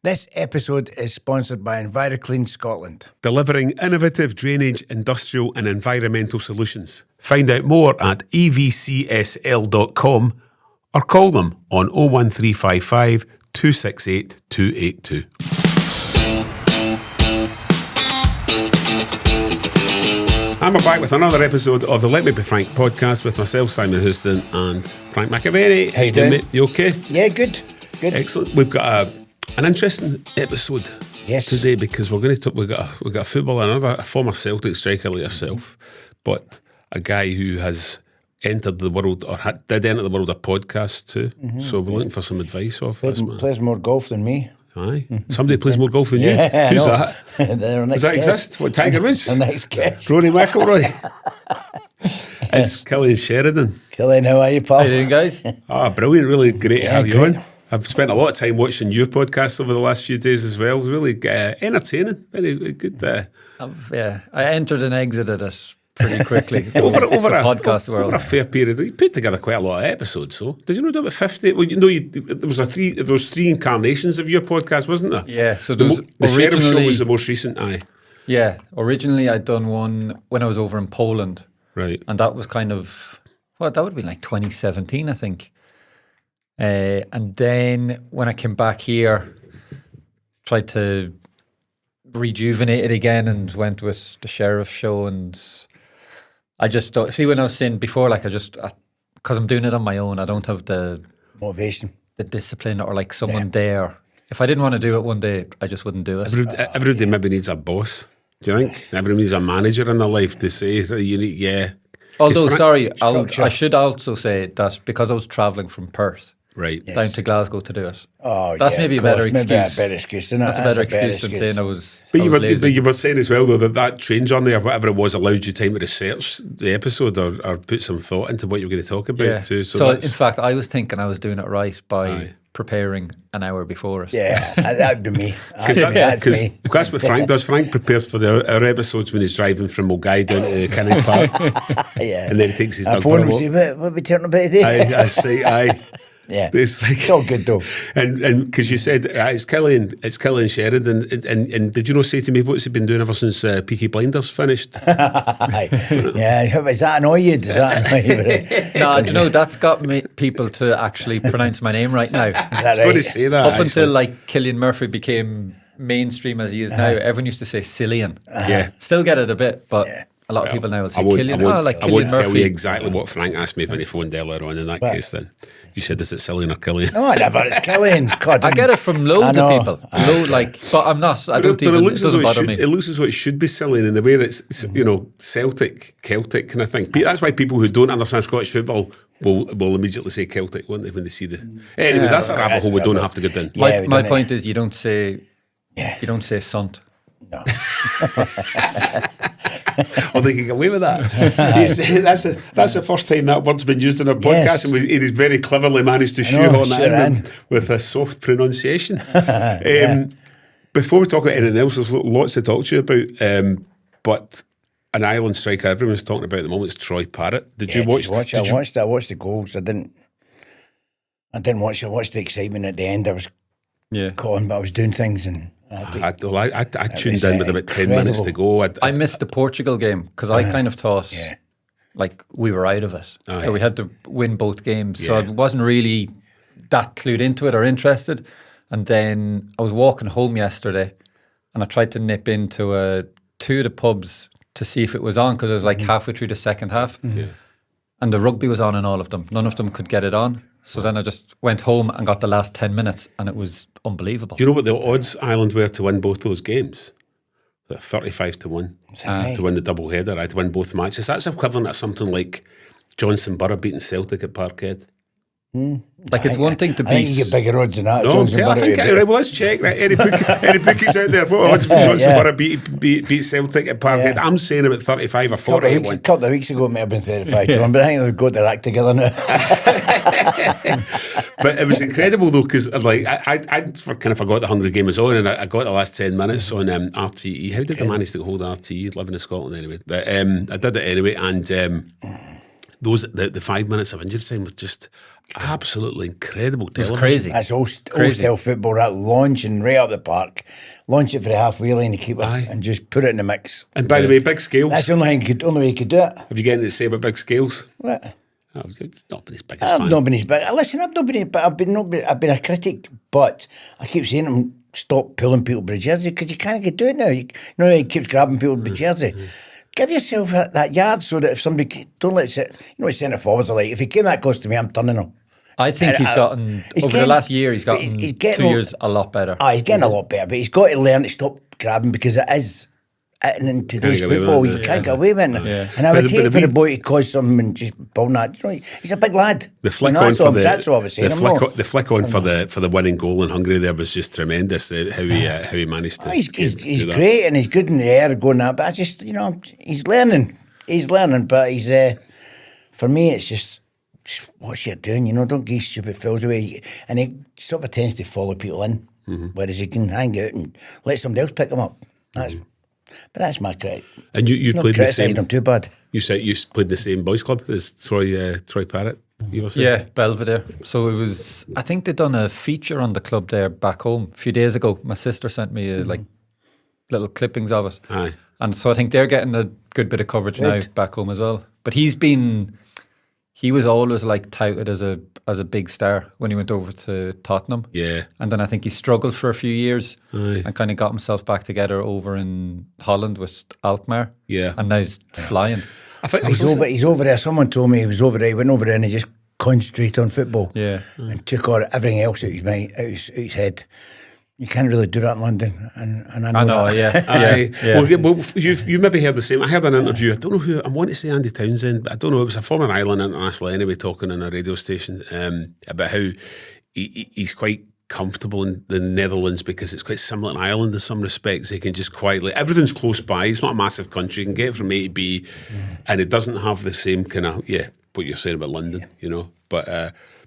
This episode is sponsored by EnviroClean Scotland. Delivering innovative drainage, industrial and environmental solutions. Find out more at evcsl.com or call them on 01355 268 282. I'm back with another episode of the Let Me Be Frank podcast with myself, Simon Houston, and Frank McAvenny. How you doing, mate? You okay? Yeah, good. Excellent. We've got an interesting episode today because we're going to talk. We've got a footballer, a former Celtic striker like yourself, but a guy who has entered the world or did enter the world of podcasts too. Mm-hmm. So we're looking for some advice off this man. Plays more golf than me. Aye, somebody plays more golf than you. Yeah, who's that? Does that exist? What, Tiger Woods? The next guest. Rory McIlroy. It's Cillian Sheridan. Cillian, how are you, pal? How you doing, guys? Brilliant. Really great to have you great. on. I've spent a lot of time watching your podcast over the last few days as well. Really entertaining. Very good. I entered and exited it pretty quickly. over a podcast world. Over a fair period, you put together quite a lot of episodes. So did you know about 50? Well, there was three incarnations of your podcast, wasn't there? Yeah. So the Sheriff Show was the most recent. Aye. Yeah. Originally, I'd done one when I was over in Poland. Right. And that was kind of that would be like 2017, I think. And then when I came back here, tried to rejuvenate it again and went with the Sheriff Show. And I just don't see, when I was saying before, like because I'm doing it on my own, I don't have the motivation, the discipline, or like someone there. If I didn't want to do it one day, I just wouldn't do it. Everybody maybe needs a boss. Do you think? Everybody needs a manager in their life to say, you need, Although, I should also say that because I was travelling from Perth down to Glasgow to do it. Oh, that's maybe a better excuse. Maybe a better excuse, isn't it? That's a better excuse than saying I was lazy. But you were saying as well, though, that train journey or whatever it was allowed you time to research the episode or put some thought into what you were going to talk about too. So in fact, I was thinking I was doing it right by preparing an hour before it. Yeah, that would be me. That's what Frank does. Frank prepares for our episodes when he's driving from Mulgai down to Kinnick Park. And then he takes his dog for a walk. What are we talking about today? I say, yeah, it's all good though. And because you said it's Cillian Sheridan, and did you not say to me what's he been doing ever since Peaky Blinders finised? Yeah, does that annoy you? No, that's got people to actually pronounce my name right now. I was going to say that up until like Cillian Murphy became mainstream as he is now. Everyone used to say Cillian. Yeah, still get it a bit, but. A lot of people now will say Cillian. I won't tell you exactly what Frank asked me when he phoned earlier on in that case then. You said, is it Cillian or Cillian? No, never. It's Cillian. God, I get it from loads of people. But I'm not. It doesn't bother me. It looks as though it should be Cillian in the way that it's, Celtic, Celtic kind of thing. That's why people who don't understand Scottish football will immediately say Celtic, won't they, when they see the... Anyway, that's a rabbit hole we don't have to get down. My point is you don't say sunt. No. Or they can get away with that. That's the first time that word's been used in our podcast, and it is very cleverly managed to shoehorn that in with a soft pronunciation. Before we talk about anything else, there's lots to talk to you about. But an Ireland striker everyone's talking about at the moment is Troy Parrott. Did you watch? I watched the goals. I didn't watch. I watched the excitement at the end. I was calling, but I was doing things and. I tuned in with about 10 minutes to go. I missed the Portugal game because I kind of thought like we were out of it. So we had to win both games. So I wasn't really that clued into it or interested. And then I was walking home yesterday and I tried to nip into two of the pubs to see if it was on because it was like halfway through the second half. And the rugby was on in all of them. None of them could get it on. So then I just went home and got the last 10 minutes and it was unbelievable. Do you know what the odds Ireland were to win both those games? 35-1 to win the double header, to win both matches. That's equivalent to something like Johnson Borough beating Celtic at Parkhead. Like it's one thing to beat. I think you get bigger odds than that. No, I think well, let's check. Right? Any bookies out there? What odds would Johnson Borough beat Celtic at Parkhead? I'm saying about 35 or 40. A couple of weeks ago, it may have been 35-1, but I think they've got their act together now. But it was incredible though, because like I kind of forgot the Hungry game was on, and I got the last 10 minutes on RTE. How did I manage to hold RTE living in Scotland anyway? But I did it anyway, and the 5 minutes of injury time was just absolutely incredible. It was crazy. That's old style football, that launching right up the park, launch it for the halfway line, the keeper, and just put it in the mix. And by the way, big scales. That's the only way you could do it. Have you got anything to say about big scales? What? I've not been his biggest fan. I've not been his big. Listen, I've been a critic, but I keep saying to him, stop pulling people by the jersey, because you can't do it now. You know, he keeps grabbing people by the jersey. Give yourself that yard so that if somebody don't let it sit. You know what centre forwards are like. If he came that close to me, I'm turning him. I think he's gotten over the last year. He's gotten 2 years a lot better. He's getting a lot better, but he's got to learn to stop grabbing, because it is. And in today's football, you can't get away with it. Yeah. And I would hate for the boy to cause something and just pull that. You know, he's a big lad. The flick on for the flick on for the winning goal in Hungary there was just tremendous. How he managed to. He's great and he's good in the air going that. But I just he's learning. But he's for me it's just what's he doing? Don't give stupid fouls away. And he sort of tends to follow people in, whereas he can hang out and let somebody else pick him up. But that's my credit. And you played the same. Him too bad. You said you played the same boys club as Troy Parrott. You were saying? Yeah, Belvedere. So it was. I think they'd done a feature on the club there back home a few days ago. My sister sent me little clippings of it. Aye. And so I think they're getting a good bit of coverage now back home as well. But he was always touted as a big star when he went over to Tottenham. Yeah. And then I think he struggled for a few years and kind of got himself back together over in Holland with Alkmaar. Yeah. And now he's flying. I think he's over there. Someone told me he was over there. He went over there and he just concentrated on football. Yeah. And took everything else out of his mind, out of his head. You can't really do that in London, and I know that. Yeah. Well, you maybe heard the same. I heard an interview. I don't know who. I want to say Andy Townsend, but I don't know. It was a former Ireland international anyway, talking on a radio station about how he's quite comfortable in the Netherlands because it's quite similar to Ireland in some respects. He can just quietly. Everything's close by. It's not a massive country. You can get from A to B, and it doesn't have the same kind of what you're saying about London.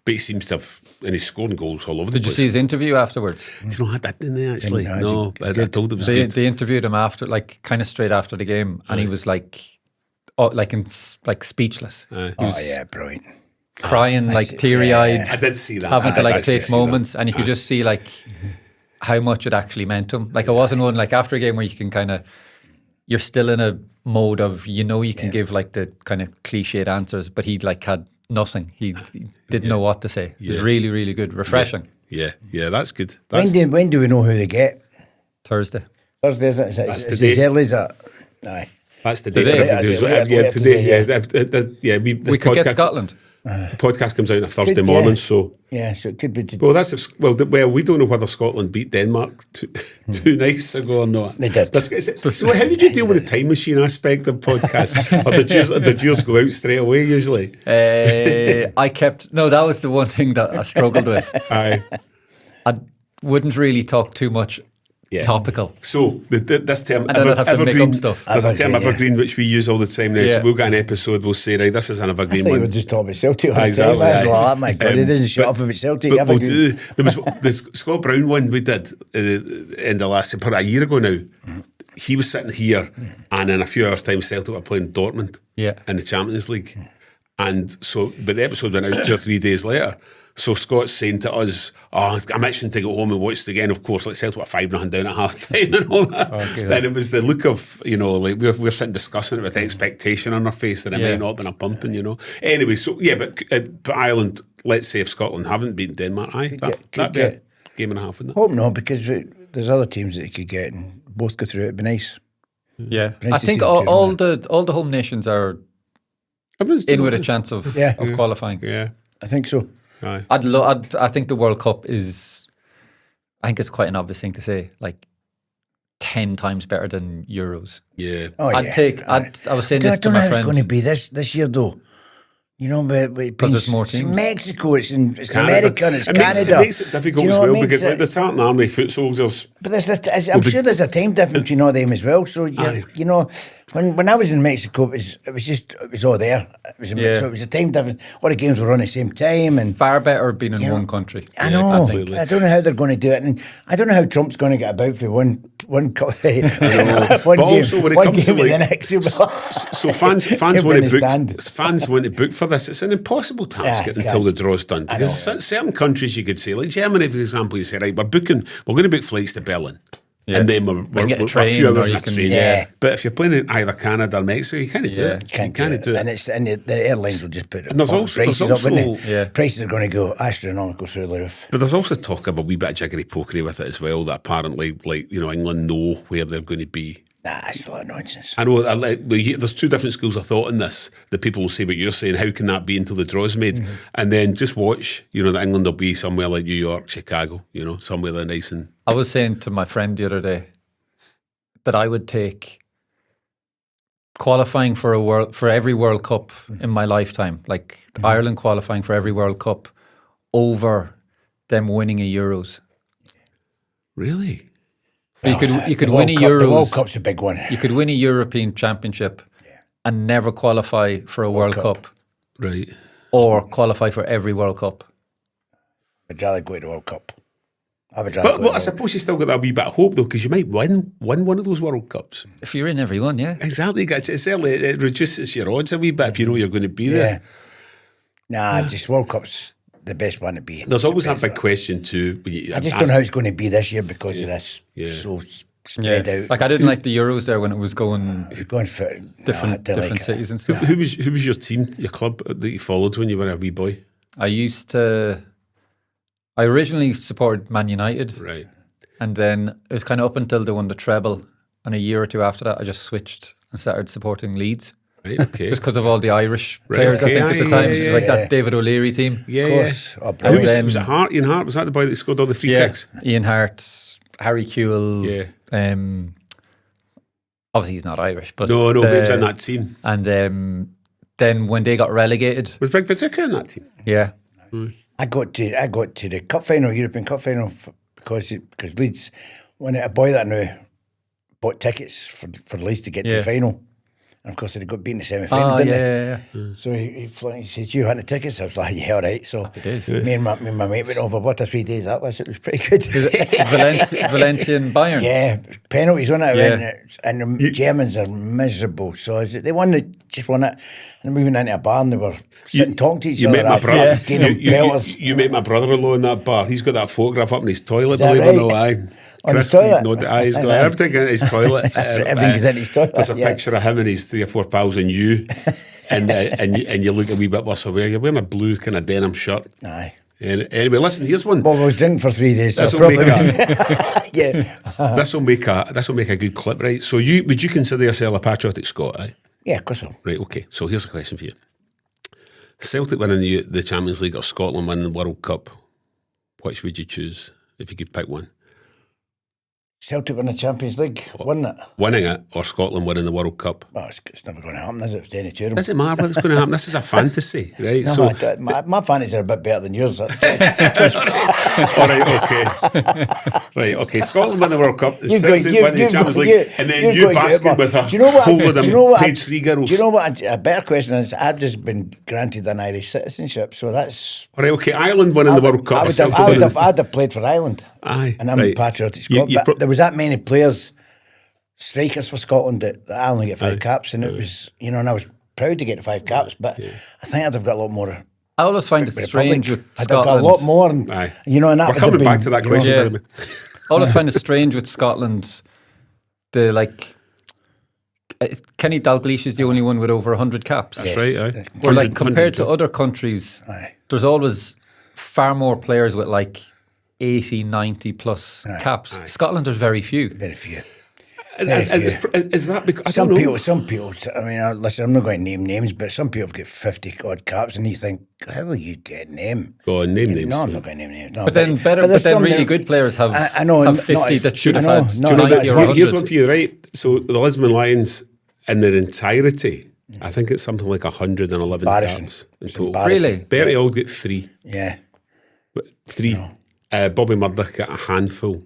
But he seems to have, and he's scoring goals all over the place. Did you see his interview afterwards? You know, I didn't actually. No, I told him it was good. They they interviewed him after, kind of straight after the game, and he was speechless. Brilliant. Crying, teary-eyed. I did see that. Having to take moments, and you could just see how much it actually meant to him. It wasn't one after a game where you can you're still in a mode of you can give the kind of cliched answers, but he had nothing. He didn't know what to say. It was really, really good. Refreshing. Yeah, that's good. When do we know who they get? Thursday. Thursday, is it? It's as early as that. Aye. That's the day. Today. We could get Scotland. The podcast comes out on a Thursday morning, so it could be. Well, we don't know whether Scotland beat Denmark 2 nights ago or not. They did. So, how did you deal with the time machine aspect of podcasts? Or did yours go out straight away? Usually, that was the one thing that I struggled with. Aye. I wouldn't really talk too much. Topical. So this term, and then I'd have to make up stuff. There's a term evergreen which we use all the time now. So we'll get an episode. We'll say, right, this is an evergreen one. We were just talking about Celtic. Exactly. Oh my God, he doesn't shut up about Celtic. But we'll do. There was the Scott Brown one we did end of last year, probably a year ago now. He was sitting here, and in a few hours' time, Celtic were playing Dortmund in the Champions League, and so but the episode went out 2 or 3 days later. So Scott's saying to us, I'm itching to go home and watch it again. Of course, Celtic were 5-0 down at half time and all that. Then it was the look of, we're sitting discussing it with expectation on our face that it might not have been a pumping, Anyway, so but Ireland, let's say if Scotland haven't beaten Denmark, that'd be a game and a half, wouldn't it? Hope no, because there's other teams that they could get and both go through. It'd be nice. Yeah, I think all the home nations are in with a chance of qualifying. Yeah, I think so. Right. I think the World Cup is. I think it's quite an obvious thing to say. 10 times better than Euros. Yeah. I was saying this to my friends. I don't know how it's going to be this year though. Because there's more teams. It's Mexico, it's America, and it's Canada. It makes it difficult as well because the Tartan Army foot soldiers. But I'm sure there's a time difference between all them as well. So When I was in Mexico, it was all there. So it was a time difference. All the games were on at the same time, and far better being in one country. I know. I don't know how they're going to do it, and I don't know how Trump's going to get about for one one game, also when it one comes game to the next. So fans want to book for this. It's an impossible task until the draw's done, because certain countries you could say, like Germany, for example, you say, right, we're going to book flights to Berlin. Yeah. And then we're a few hours on a train. Yeah. But if you're playing in either Canada or Mexico, you can't do it. You can't do it. And the airlines will just put prices up, wouldn't they? Prices are going to go astronomical through the roof. But there's also talk of a wee bit of jiggery pokery with it as well, that apparently, like, England know where they're going to be. Nah, it's a lot of nonsense. I know, there's two different schools of thought in this. The people will say what you're saying, how can that be until the draw's made? Mm-hmm. And then just watch, that England will be somewhere like New York, Chicago, somewhere they're nice and... I was saying to my friend the other day that I would take qualifying for every World Cup in my lifetime, like Ireland qualifying for every World Cup, over them winning a Euros. Really? You could win a Euros. The World Cup's a big one. You could win a European Championship and never qualify for a World Cup. Right. Or qualify for every World Cup. I'd rather go to the World Cup. But I suppose you still got that wee bit of hope, though, because you might win one of those World Cups. If you're in every one, yeah. Exactly. It reduces your odds a wee bit if you know you're going to be there. Nah, just World Cup's the best one to be. There's always that big question too. I just don't know how it's going to be this year because of this so spread out. Like I didn't like the Euros there when it was going. It was going for different cities and stuff. Who was your team, your club that you followed when you were a wee boy? I originally supported Man United, right, and then it was kind of up until they won the treble, and a year or two after that, I just switched and started supporting Leeds. Right, okay. Just because of all the Irish players, I think, at the time. Like that David O'Leary team. Yeah, of course. Was it Hart? Ian Hart? Was that the boy that scored all the free kicks? Ian Hart, Harry Kewell. Yeah. Obviously, he's not Irish, but... No, but he was in that team. And then when they got relegated... Was Big Vitica in that team? Yeah. I got to the cup final, European Cup final, because Leeds, when a boy that I knew bought tickets for Leeds to get to the final. And of course, they got beaten in the semi-final, didn't they? So he said, "You had the tickets?" I was like, "Yeah, all right." So me and my mate went over. What a 3 days that was! It was pretty good. Valencia and Bayern. Yeah, penalties on it, and the Germans are miserable. So they just won it, and we went into a bar and they were sitting talking to each other. Met my brother. You met my brother-in-law in that bar. He's got that photograph up in his toilet. Believe it or not, on his toilet? He's got everything in his toilet. Everything is in his toilet. There's a picture of him and his 3 or 4 pals and you, and you look a wee bit worse aware. You're wearing a blue kind of denim shirt. Aye. Anyway, listen, here's one. Well, I was drinking for 3 days. So This will make a good clip, right? So would you consider yourself a patriotic Scot, eh? Yeah, of course so. Right, okay. So here's a question for you. Celtic winning the Champions League or Scotland winning the World Cup, which would you choose if you could pick one? Celtic win the Champions League, wouldn't it? Winning it or Scotland winning the World Cup? Well, it's never going to happen, is it? It's any two of them. Doesn't matter what's going to happen. This is a fantasy, right? No, so my fantasies are a bit better than yours. All right, okay. Right, okay. Scotland win the World Cup, Celtic win the Champions League, and then you basking with a whole of them page 3 girls. Do you know what a better question is? I've just been granted an Irish citizenship, so that's... All right, okay. Ireland winning the World Cup. I'd have played for Ireland. Aye, and I'm a patriotic Scot. But there was that many players, strikers for Scotland, that I only get 5 caps, and it was, and I was proud to get the 5 caps, but I think I'd have got a lot more. I always find it strange with Scotland. I'd have got a lot more, and and that we're coming back to that question. I always find it strange with Scotland. Kenny Dalglish is the only one with over 100 caps. That's right. Aye. Where compared to other countries, there's always far more players with 80, 90 plus caps. Scotland, there's very few. Very few. Is that because some people? I mean, listen, I'm not going to name names, but some people get 50 odd caps, and you think, how will you get name? Go on, name names. No, I'm not going to name names. No, but then really good players have 50 that should have had 90 or 100. Here's one for you, right? So the Lisbon Lions, in their entirety, I think it's something like 111 caps in total. Really? Bertie Auld get 3. Yeah. But 3. No. Bobby Murdoch got a handful.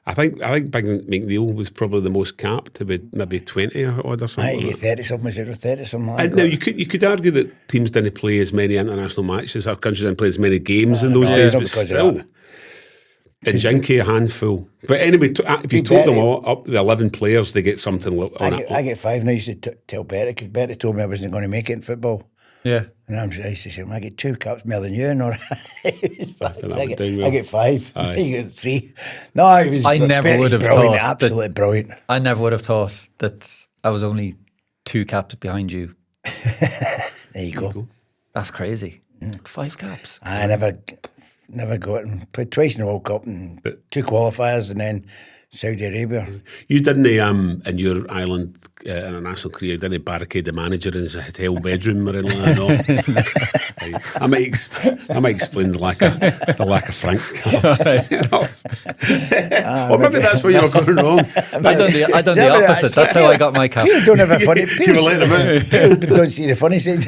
I think Big McNeil was probably the most capped, to be maybe 20 or odd or something. I get 30 something, 30 something. And now you could argue that teams didn't play as many international matches, our country didn't play as many games in those days, but still. And Jinky a handful. But anyway, if you told them all up the 11 players, they get something on it. I get 5 now. I used to tell Betty, because Betty told me I wasn't going to make it in football. Yeah. And I used to say, I get 2 caps more than you. Or I well. get 5. Aye. You get 3. No, it was I never would have brilliant, thought absolutely brilliant. I never would have thought that I was only 2 caps behind you. There you go. That's crazy. 5 caps. I never got and played twice in the World Cup and 2 qualifiers, and then Saudi Arabia. You didn't, in your Ireland international career, you didn't barricade the manager in his hotel bedroom or anything like that, no? I might explain the lack of Frank's cards. Or maybe that's where you're going wrong. I done the opposite. That's how I got my cap. People don't have a funny. You were letting him out. People don't see the funny side.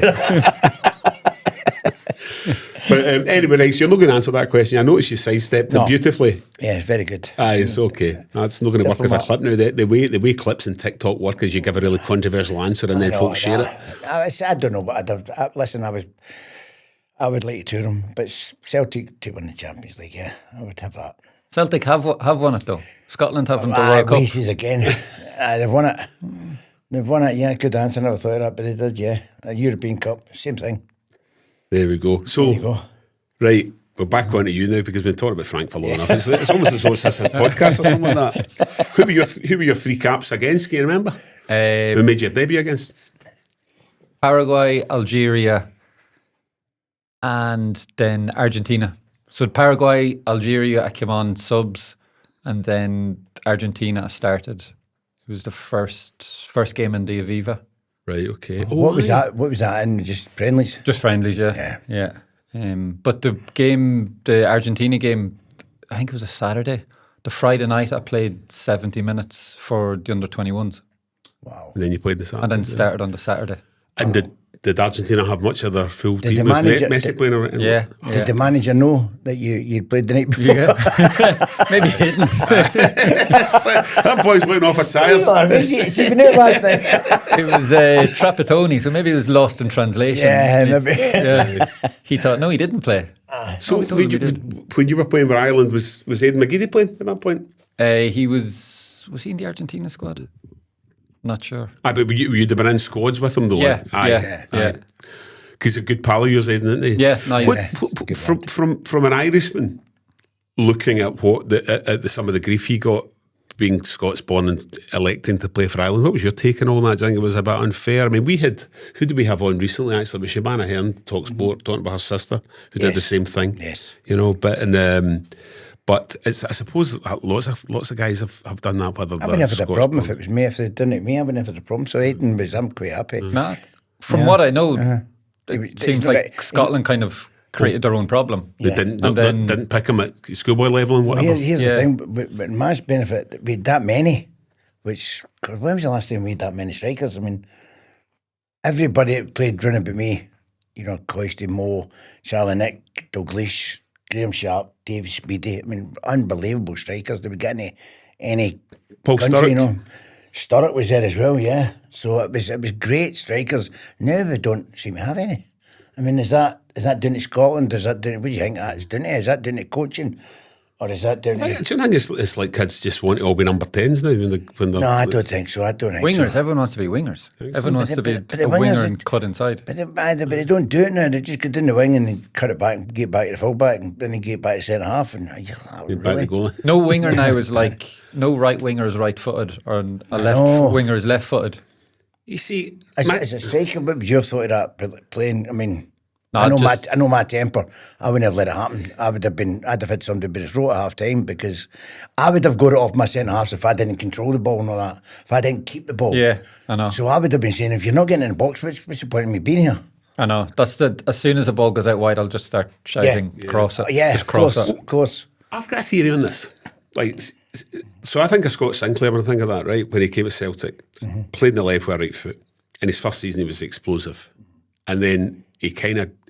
But anyway, right, so you're not going to answer that question. I noticed you sidestepped it beautifully. Yeah, it's very good. Aye, it's okay. That's not going to work as a clip now. The way clips in TikTok work is you give a really controversial answer and then folks share it. I don't know, but listen, I would like to tour them, but Celtic to win the Champions League, yeah, I would have that. Celtic have won it though. Scotland haven't the World Cup. Oasis again. They've won it. They've won it, yeah, good answer. I never thought of that, but they did, yeah. A European Cup, same thing. There we go. So, right, we're back on to you now because we've been talking about Frank for long enough. It's almost as though it's his podcast or something like that. Who were your 3 caps against? Can you remember? Who made your debut against? Paraguay, Algeria, and then Argentina. So Paraguay, Algeria, I came on subs, and then Argentina I started. It was the first game in the Aviva. Right, okay. What was that? What was that in? Just friendlies? Just friendlies, yeah. But the Argentina game, I think it was a Saturday. The Friday night, I played 70 minutes for the under-21s. Wow. And then you played the Saturday. And then started on the Saturday. And did Argentina have much of their full Did team? the Was manager- Messi playing around? Yeah. Did the manager know that you played the night before? Yeah. Maybe hidden. That boy's looking off a tired. He's been out last night. It was Trapattoni, so maybe it was lost in translation. Yeah, maybe. Yeah. He thought, no, he didn't play. So when you were playing with Ireland, was Aidan McGeady playing at that point? He was he in the Argentina squad? Not sure. But you'd have been in squads with him though. Yeah, Aye. Because a good pal of yours, isn't he? Yeah, no, from an Irishman looking at what some of the grief he got being Scots born and electing to play for Ireland, what was your take on all that? Do you think it was a bit unfair? I mean, who did we have on recently? Actually, it was Shabana Hearn, Talk Sport, talking about her sister who did the same thing. Yes, But I suppose lots of guys have done that. Whether I wouldn't have had a problem if it was me. If they'd done it to me, I wouldn't have had a problem. So I'm quite happy. From what I know, it seems like Scotland kind of created their own problem. They didn't pick him at schoolboy level and whatever. Here's the thing, but Matt's benefit, we had that many, when was the last time we had that many strikers? I mean, everybody played round about me, Coisty, Moe, Charlie Nick, Douglas, Graham Sharp, Dave Speedy. I mean, unbelievable strikers. Did we get any Paul country, Sturrock? Sturrock was there as well, yeah. So it was great strikers. Now we don't seem to have any. I mean, is that down to Scotland? What do you think that's down to? Is that down to coaching? Or is that down to... Do you think it's like kids just want to all be number 10s now? When they're No, I don't think so. Wingers, everyone wants to be wingers. Everyone wants to be a winger and cut inside. But they don't do it now. They just go down the wing and they cut it back and get back to the fullback and then they get back to centre half. And back to goal. No winger now is like, no right winger is right-footed or a left winger is left-footed. You see... As a striker, what was your thought of that playing? I mean... No, I know my temper. I wouldn't have let it happen. I'd have had somebody by the throat at half time because I would have got it off my centre halves if I didn't control the ball and all that. If I didn't keep the ball. Yeah, I know. So I would have been saying, if you're not getting in the box, what's the point of me being here? I know. As soon as the ball goes out wide, I'll just start shouting, cross it. Yeah, just cross it. Of course. I've got a theory on this. So I think of Scott Sinclair when I think of that, right? When he came to Celtic, played in the left with a right foot. In his first season, he was explosive. And then he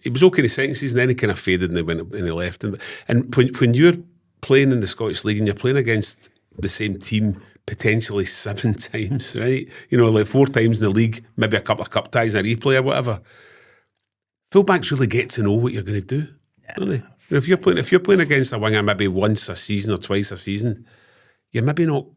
was okay in the second season, then he kind of faded and he left. And when you're playing in the Scottish League and you're playing against the same team potentially 7 times, right? You know, like 4 times in the league, maybe a couple of cup ties in a replay or whatever. Fullbacks really get to know what you're going to do, don't they? You know, if you're playing against a winger maybe once a season or twice a season, you're maybe not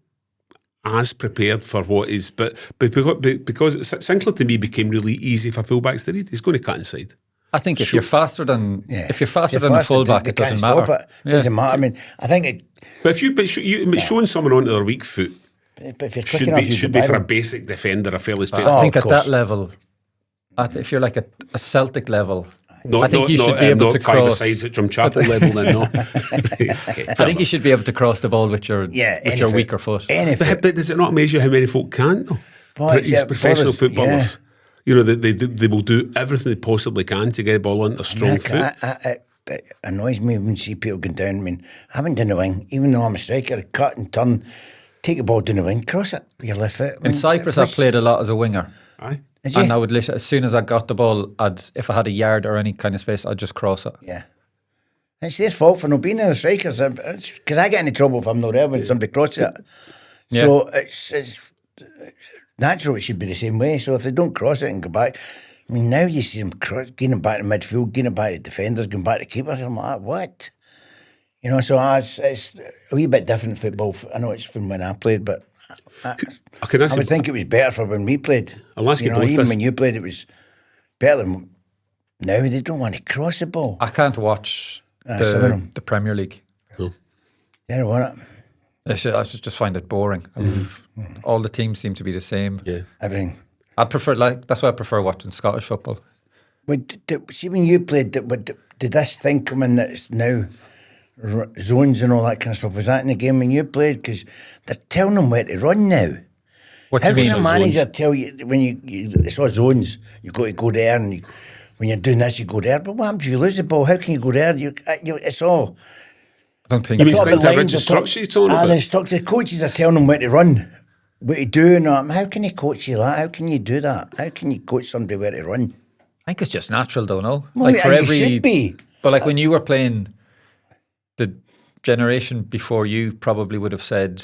as prepared for what is. But because Sinclair to me became really easy for fullbacks to read. He's going to cut inside. I think if you're faster than a fullback, it doesn't matter. It doesn't matter. I mean, I think it. But showing someone onto their weak foot. But if you're should be for a basic defender a fairly straight. I think at that level, if you're like a Celtic level, I think you should be able to cross. Not 5 sides at Drumchapel level, then no. Okay, I think you should be able to cross the ball with your weaker foot. But does it not amaze you how many folk can't though? Professional footballers. You know, they will do everything they possibly can to get the ball on a strong foot. It annoys me when you see people going down. I mean, I haven't done the wing, even though I'm a striker, cut and turn, take the ball down the wing, cross it with your left foot. In Cyprus, I played a lot as a winger. Aye. And I would literally, as soon as I got the ball, if I had a yard or any kind of space, I'd just cross it. Yeah. It's their fault for not being in the strikers, because I get into trouble if I'm not there when somebody crosses it. Yeah. So it's natural it should be the same way. So if they don't cross it and go back, I mean, now you see them getting back to midfield, getting back to defenders, going back to keepers. I'm like, what? You know, so it's a wee bit different football. I know it's from when I played, but I would think it was better for when we played. I'll ask you both even this. When you played, it was better than now. They don't want to cross the ball. I can't watch the Premier League. No. They don't want it. I just find it boring. All the teams seem to be the same. Yeah, everything. That's why I prefer watching Scottish football. See, when you played, did this thing come in that it's now zones and all that kind of stuff? Was that in the game when you played? Because they're telling them where to run now. What do you mean? How can a manager tell you when it's all zones? You've got to go there, and when you're doing this, you go there. But what happens if you lose the ball? How can you go there? It's all. I don't think you mean the structure you're talking about? The structure. The coaches are telling them where to run, what to do. And how can you coach you that? How can you do that? How can you coach somebody where to run? I think it's just natural, though, no? Well, like for every, should be. But like when you were playing, the generation before you probably would have said.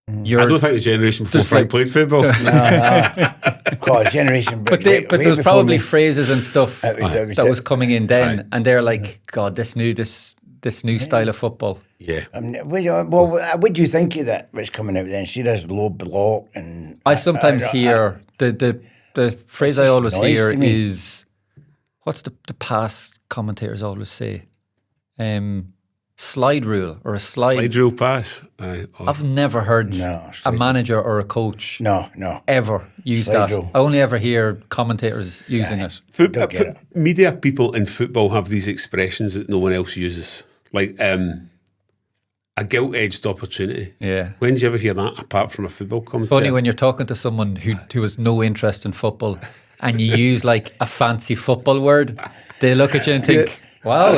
I don't think the generation before Frank played football. God, generation. But there was probably phrases and stuff that was coming in then, and they're like, God, this new style of football. Yeah. What do you think of that? What's coming out then? See, there's low block, and I sometimes hear the phrase I always hear is, what's the past commentators always say? Slide rule or a slide rule pass. I've never heard a manager or a coach ever use slide that. Rule. I only ever hear commentators using it. Media people in football have these expressions that no one else uses, like a gilt-edged opportunity. Yeah. When did you ever hear that apart from a football commentator? Funny when you're talking to someone who has no interest in football and you use like a fancy football word, they look at you and think, wow,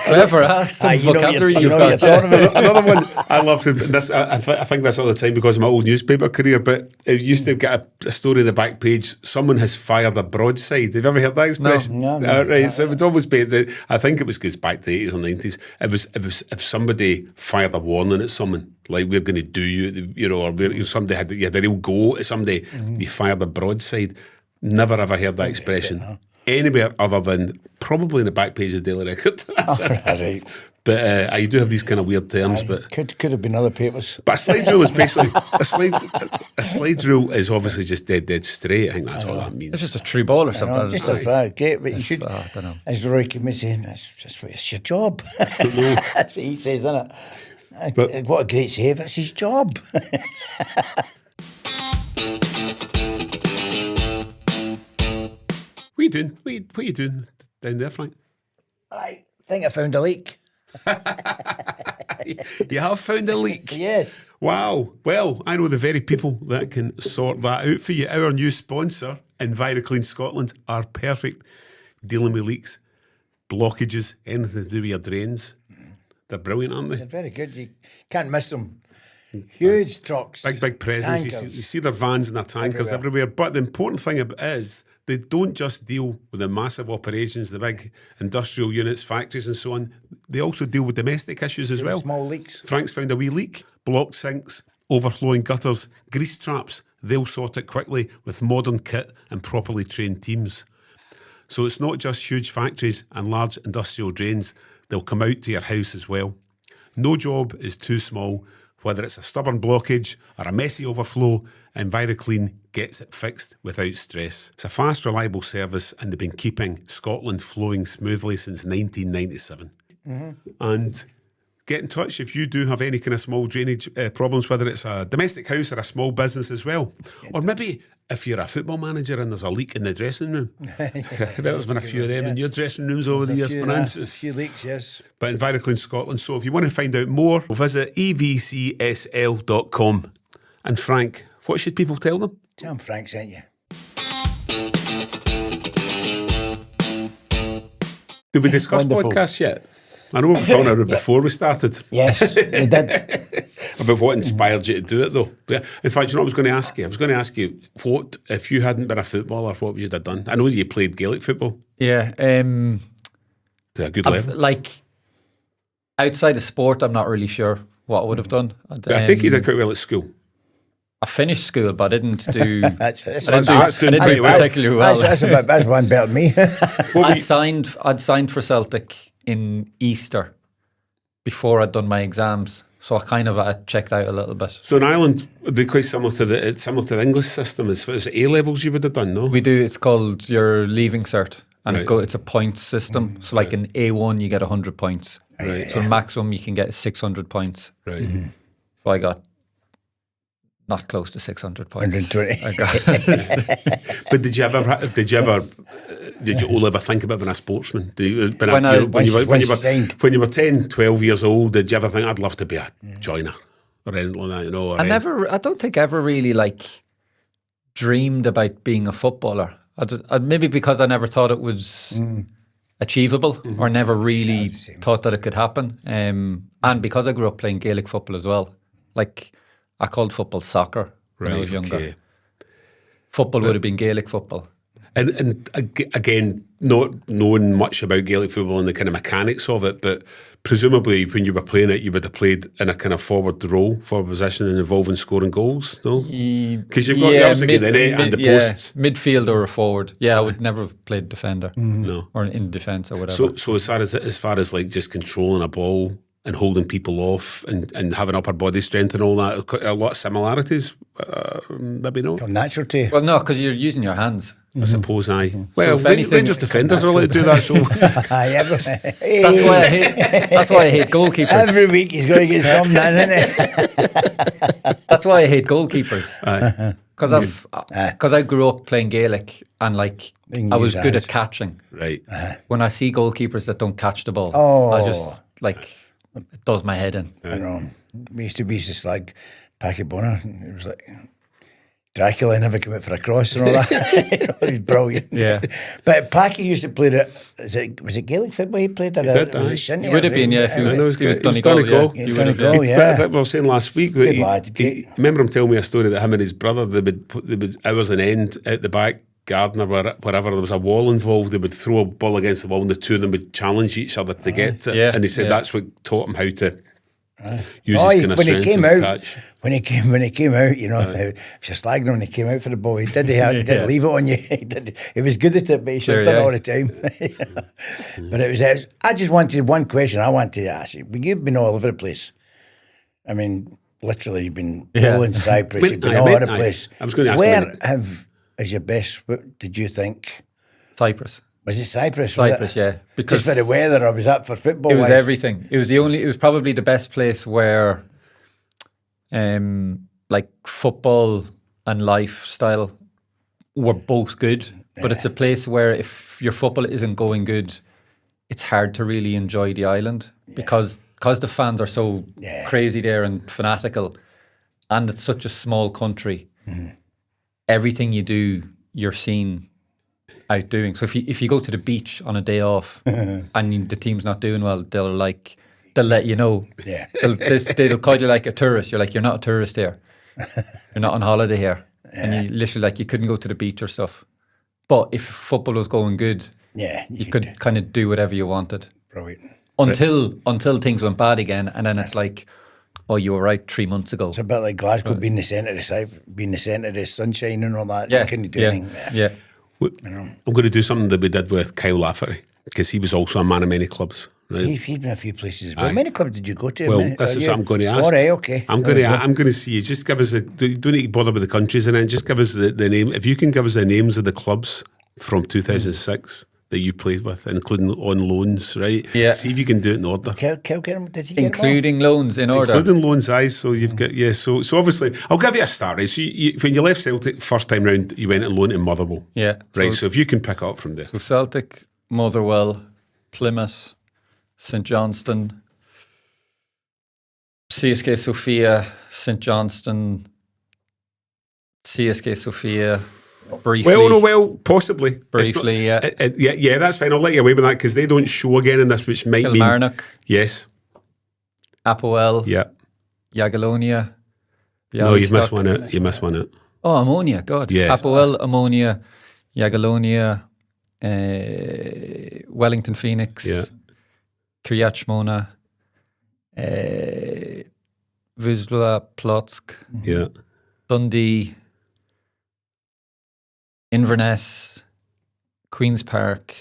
clever. That's some vocabulary you've got. Another one I love this. I think this all the time because of my old newspaper career. But it used to get a story on the back page. Someone has fired a broadside. Have you ever heard that expression? No. Right. So it would always be. I think it was because back to the 80s or 90s. It was if somebody fired a warning at someone, like we're going to do you, or somebody you had a real go at somebody. You fired a broadside. Never ever heard that expression. Anywhere other than probably in the back page of the Daily Record. Right. But you do have these kind of weird terms. But could have been other papers. But a slide rule is basically a slide rule is obviously just dead straight. I think that's all that means. It's just a true ball or something. Just a flag, but you should. I don't know. As Roy came in saying, it's your job. That's what he says, isn't it? But what a great save! It's his job. What are you doing down there, Frank? I think I found a leak. You have found a leak? Yes. Wow. Well, I know the very people that can sort that out for you. Our new sponsor, EnviroClean Scotland, are perfect dealing with leaks, blockages, anything to do with your drains. They're brilliant, aren't they? They're very good. You can't miss them. Huge trucks. Big presence. You see their vans and their tankers everywhere. But the important thing is they don't just deal with the massive operations, the big industrial units, factories and so on. They also deal with domestic issues as well. Small leaks. Frank's found a wee leak, blocked sinks, overflowing gutters, grease traps. They'll sort it quickly with modern kit and properly trained teams. So it's not just huge factories and large industrial drains. They'll come out to your house as well. No job is too small. Whether it's a stubborn blockage or a messy overflow, EnviroClean gets it fixed without stress. It's a fast, reliable service, and they've been keeping Scotland flowing smoothly since 1997. And get in touch if you do have any kind of small drainage problems, whether it's a domestic house or a small business as well. Or maybe if you're a football manager and there's a leak in the dressing room. There's been a few of them in your dressing rooms over the years, Francis. A few leaks, yes. But EnviroClean Scotland. So if you want to find out more, visit evcsl.com. And Frank, what should people tell them? Tell them Frank sent you. Did we discuss podcasts yet? I know we were talking about it before we started. Yes, we did. About what inspired you to do it, though. In fact, you know what I was going to ask you? I was going to ask you, what, if you hadn't been a footballer, what would you have done? I know you played Gaelic football. Yeah. To a good level. Like, outside of sport, I'm not really sure what I would have done. I think you did quite well at school. I finished school, but I didn't do. I didn't doing do pretty well. particularly well. That's one better than me. I'd signed for Celtic in Easter before I'd done my exams, so I checked out a little bit. So in Ireland, they're quite similar to the English system. It's A levels you would have done, no? We do. It's called your leaving cert, and it's a points system. So like in A1, you get 100 points. Right. So maximum you can get is 600 points. Right. So I got not close to 600 points. 120. I got But did you all ever think about being a sportsman? When you were 10, 12 years old, did you ever think, I'd love to be a joiner or anything like that, you know? I don't think I ever really dreamed about being a footballer. Maybe because I never thought it was achievable or never really thought that it could happen. And because I grew up playing Gaelic football as well. Like, I called football soccer when I was younger. Okay. Football would have been Gaelic football. And again, not knowing much about Gaelic football and the kind of mechanics of it, but presumably when you were playing it, you would have played in a kind of forward position and involving scoring goals, no? Because you've got obviously the net and the posts. Midfield or a forward. Yeah, I would never have played defender or in defence or whatever. So as far as like just controlling a ball and holding people off and having upper body strength and all that, a lot of similarities, maybe no? Natural to you. Well, no, because you're using your hands. I suppose, aye. Well, so Rangers defenders are allowed to do that, so... That's why I hate goalkeepers. Every week he's going to get something, isn't it? That's why I hate goalkeepers. Because I grew up playing Gaelic and I was good at catching. Right. When I see goalkeepers that don't catch the ball, I just, it does my head in. I know. We used to slag Packy Bonner. It was like... Dracula never came out for a cross and all that. It was brilliant. Yeah. But Packy used to play was it Gaelic football he played? He would have been, yeah. If he was Donegal. He would have, yeah. I was saying last week, remember him telling me a story that him and his brother, they would hours on end out the back garden or wherever there was a wall involved, they would throw a ball against the wall and the two of them would challenge each other to get it. Yeah. And he said that's what taught him how to use his kind of strength and catch. When he came out, you know, if you're slagging him when he came out for the ball, he did leave it on you. He was good at it, but he should have done it all the time. But it was, I just wanted one question I wanted to ask you. You've been all over the place. I mean, literally, you've been Poland, Cyprus, you've been all over the place. I was going to ask where is your best, what did you think? Cyprus. Was it Cyprus? Cyprus, yeah. Because just for the weather, or was that for football? It was everything. It was probably the best place where football and lifestyle were both good. But it's a place where if your football isn't going good, it's hard to really enjoy the island because the fans are so crazy there and fanatical, and it's such a small country. Everything you do, you're seen out doing. So if you go to the beach on a day off and the team's not doing well, they'll they'll let you know. Yeah. They'll call you like a tourist. You're like, you're not a tourist here. You're not on holiday here. Yeah. And you literally, like, you couldn't go to the beach or stuff. But if football was going good, you could kind of do whatever you wanted. Brilliant. Until things went bad again, and then it's like, oh, you were right 3 months ago. It's a bit like Glasgow being the centre of the sunshine and all that. Yeah. You couldn't do anything. Yeah. I'm going to do something that we did with Kyle Lafferty, because he was also a man of many clubs. Right? He's been a few places. Well, many clubs did you go to? Well, this is what I'm going to ask. All right, okay. I'm going to see you. Just give us don't need to bother with the countries, and then just give us the name. If you can give us the names of the clubs from 2006 that you played with, including on loans, right? Yeah. See if you can do it in order. Did he get including loans in order? Including loans, aye. So you've got, So obviously, I'll give you a start, right? So when you left Celtic first time round, you went on loan to Motherwell. Yeah. Right, so if you can pick it up from there. So Celtic, Motherwell, Plymouth, St Johnstone, CSK Sofia, St Johnstone, CSK Sofia, briefly. Possibly. Briefly, yeah, that's fine. I'll let you away with that because they don't show again in this, which might mean... Kilmarnock. Yes. Apoel. Yeah. Jagiellonia. No, you've missed one out. You missed one out. Oh, Ammonia, God. Yes. Apoel, Ammonia, Jagiellonia, Wellington Phoenix, Kiryat Shmona, Wisła Płock, Dundee, Inverness, Queen's Park,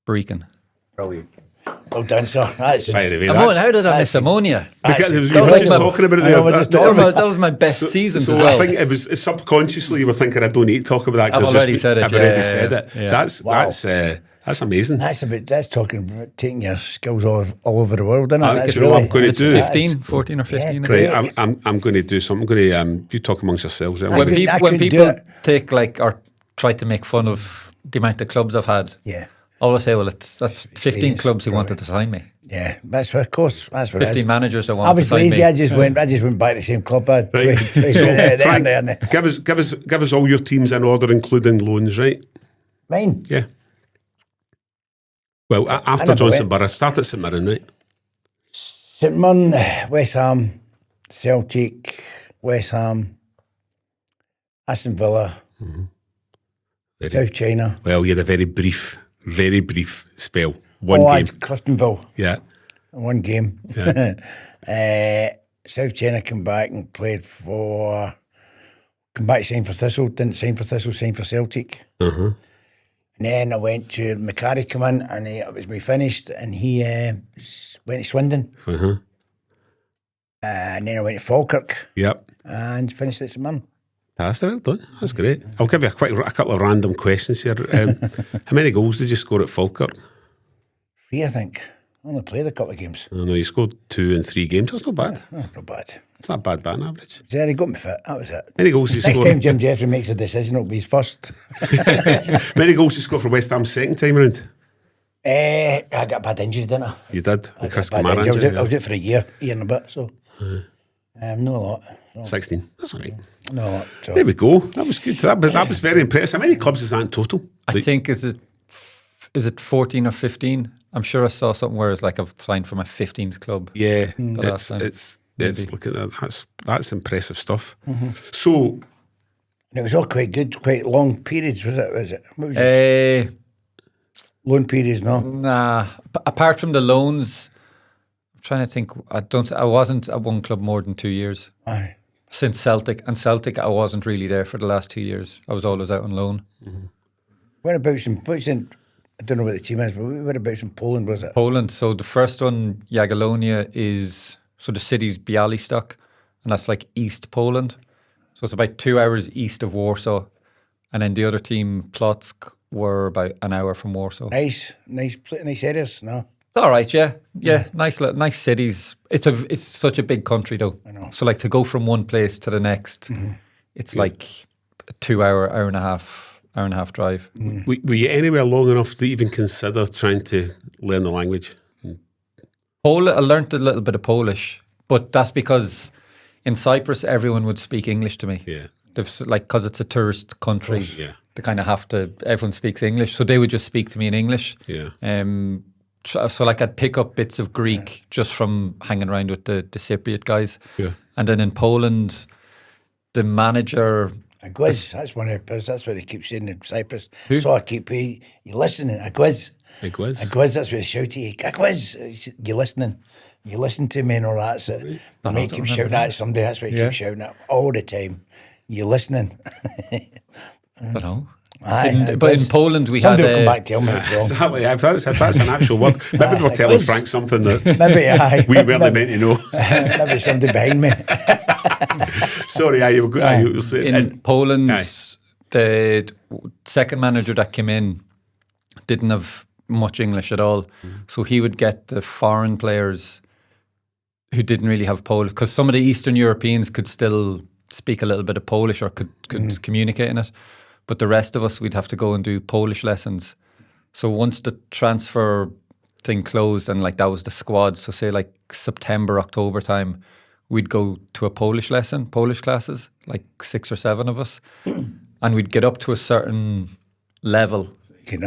Brecon. Brilliant. Well done, sir. That's By the way, how did I miss Ammonia? Because we were just talking about it there. That was my best season as well. I think it was subconsciously you were thinking I don't need to talk about that. I've already said it. I've already said it. Yeah. That's amazing. That's talking about taking your skills all over the world, isn't it? That's really, I'm going to do 14 or 15. Yeah, great. I'm going to do something. I'm going to you talk amongst yourselves. Right? When people take or try to make fun of the amount of clubs I've had, I always say, well, that's 15 clubs who wanted to sign me. Yeah, that's of course. That's what 15 managers that wanted to sign lazy, me. I just went back to the same club. Right. So, Frank, give us all your teams in order, including loans, right? Mine. Yeah. Well, after Johnson Borough, start at St Mirren, right? St Mirren, West Ham, Celtic, West Ham, Aston Villa, South China. Well, you had a very brief spell. One game. Cliftonville. Yeah. One game. Yeah. South China came back and played came back to sign for Thistle, didn't sign for Thistle, signed for Celtic. Uh-huh. And then I went to Macari, come in, and it was me finished, and he went to Swindon. Uh-huh. And then I went to Falkirk. Yep. And finished at St Mirren. That's well done. That's great. I'll give you a couple of random questions here. How many goals did you score at Falkirk? 3, I think. I only played a couple of games. I know you scored 2 in 3 games. That's not bad. Not bad. It's not bad batting average. He got me fit. That was it. Many goals you Next scored? time Jim Jeffrey makes a decision, it'll be his first. Many goals you scored for West Ham second time around? I got bad injuries, didn't I? You did? I Chris got bad Kamara injuries. injury, I was out for a year and a bit, so not a lot. No. 16. That's all right. Not a lot. So. There we go. That was good. That was very impressive. How many clubs is that in total? I think, is it 14 or 15? I'm sure I saw something where it's like I've signed for my 15th club. Yeah, it's look at that. That's impressive stuff. Mm-hmm. So, and it was all quite good, quite long periods. Was it? What was it? Loan periods, no. Nah. Apart from the loans, I'm trying to think. I wasn't at one club more than 2 years. Aye. Since Celtic, I wasn't really there for the last 2 years. I was always out on loan. Mm-hmm. Whereabouts in? I don't know what the team is, but whereabouts in Poland was it? Poland. So the first one, Jagiellonia, the city's Białystok, and that's like East Poland. So it's about 2 hours east of Warsaw. And then the other team, Płock, were about an hour from Warsaw. Nice areas, no? All right, yeah. Nice cities. It's such a big country though. I know. So like to go from one place to the next, it's like a 2 hour and a half drive. Were you anywhere long enough to even consider trying to learn the language? I learned a little bit of Polish, but that's because in Cyprus everyone would speak English to me. Yeah, because it's a tourist country. Yeah, they kind of have to. Everyone speaks English, so they would just speak to me in English. Yeah. so like I'd pick up bits of Greek just from hanging around with the Cypriot guys. Yeah. And then in Poland, the manager... Agwiz, that's one of the, that's what they keep saying in Cyprus. Who? So I keep, you listening, Agwiz. Agwiz. Agwiz, that's what they shout to you. Agwiz, you listening. You listen to me and all that. So the mate keeps shouting at somebody, that's what he keeps shouting at all the time. You listening. I don't know. Aye, but in Poland we somebody had... will come back tell me it's wrong. Exactly. If that's an actual word, maybe we're telling Frank something that we weren't meant to know. Maybe somebody behind me. Sorry, you were saying. In Poland, the second manager that came in didn't have much English at all. So he would get the foreign players who didn't really have Polish, because some of the Eastern Europeans could still speak a little bit of Polish or could communicate in it. But the rest of us, we'd have to go and do Polish lessons. So once the transfer thing closed and like that was the squad, so say like September, October time, we'd go to a Polish lesson, Polish classes, like 6 or 7 of us. And we'd get up to a certain level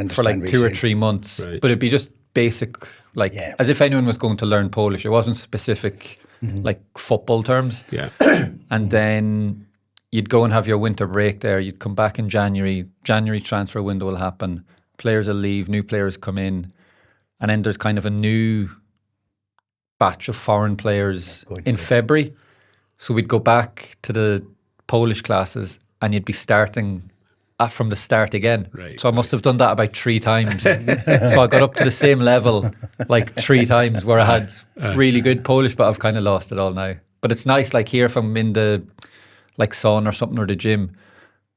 for like 2 or 3 months. Right. But it'd be just basic, like as if anyone was going to learn Polish. It wasn't specific like football terms. Yeah. And then you'd go and have your winter break there. You'd come back in January. January transfer window will happen. Players will leave, new players come in. And then there's kind of a new batch of foreign players in February. So we'd go back to the Polish classes and you'd be starting from the start again. Right, so I must have done that about 3 times. So I got up to the same level like 3 times where I had really good Polish, but I've kind of lost it all now. But it's nice, like here if I'm in the like sauna or something or the gym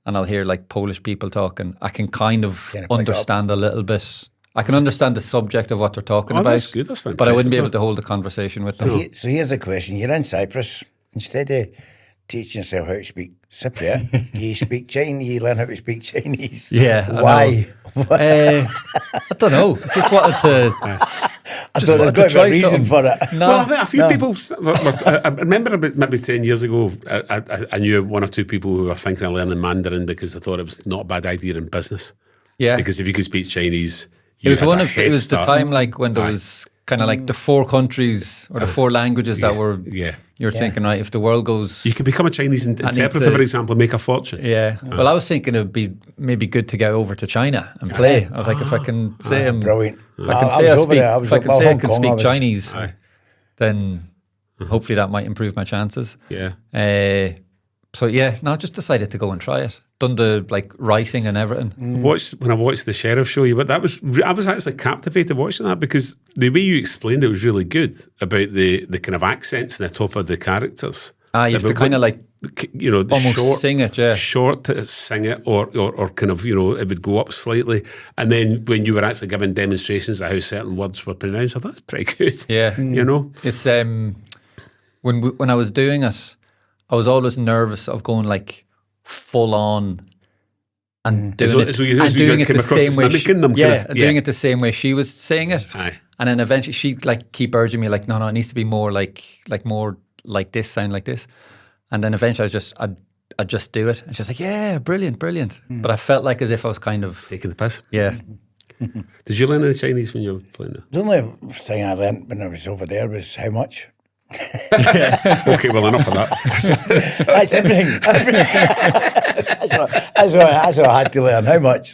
and I'll hear like Polish people talking, I can kind of understand a little bit. I can understand the subject of what they're talking about. That's good. That's fantastic. But I wouldn't be able to hold a conversation with them. So here's a question. You're in Cyprus. Instead of teaching yourself how to speak Cypriot, you speak Chinese, you learn how to speak Chinese. Yeah. Why? I don't know. Just wanted to... I thought there's got to be a reason for it. No. Well, I think a few people. I remember about maybe 10 years ago, I knew 1 or 2 people who were thinking of learning Mandarin because they thought it was not a bad idea in business. Yeah. Because if you could speak Chinese, it was the time like when there was kind of like the 4 countries or the 4 languages that were. Yeah. You're thinking, right, if the world goes... You could become a Chinese interpreter, for example, and make a fortune. Yeah. Well, I was thinking it would be maybe good to go over to China and play. I was like, if I can say brilliant. If I can say I can speak Chinese, then hopefully that might improve my chances. Yeah. So just decided to go and try it. Done the like writing and everything. When I watched the Sheriff show, but I was actually captivated watching that because the way you explained it was really good about the kind of accents in the top of the characters. You have to kind of like almost sing it, short to sing it, or kind of it would go up slightly, and then when you were actually giving demonstrations of how certain words were pronounced, I thought that's pretty good. Yeah, it's when I was doing it, I was always nervous of going like full on and doing it the same way. Doing it the same way she was saying it. Aye. And then eventually she'd like keep urging me like, no, it needs to be more like more like this, sound like this. And then eventually I'd just do it. And she's like, yeah, brilliant. But I felt like as if I was kind of taking the piss. Yeah. Did you learn any Chinese when you were playing it? The only thing I learned when I was over there was how much. Okay, well, enough of that. That's everything. That's what I had to learn. How much?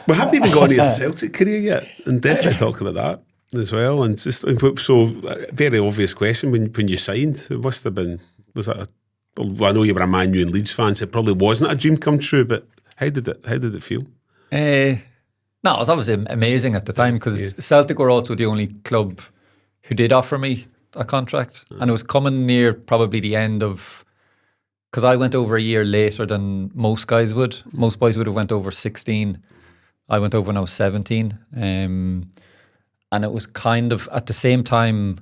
We haven't even got into your Celtic career yet, and definitely talk about that as well. And just so, very obvious question: when you signed, it must have been. Was that? I know you were a Man U and Leeds fan, so it probably wasn't a dream come true. But how did it feel? No, it was obviously amazing at the time because Celtic were also the only club who did offer me a contract, and it was coming near probably the end of. Because I went over a year later than most guys would. Most boys would have went over 16. I went over when I was 17. And it was kind of at the same time,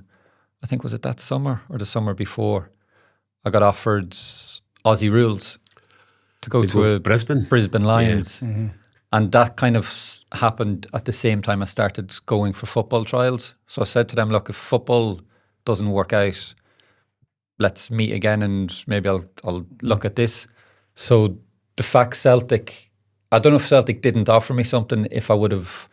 I think was it that summer or the summer before, I got offered Aussie rules to go to a Brisbane Lions. Yeah. Mm-hmm. And that kind of happened at the same time I started going for football trials. So I said to them, look, if football doesn't work out, let's meet again and maybe I'll look at this. So the fact Celtic, I don't know if Celtic didn't offer me something if I would have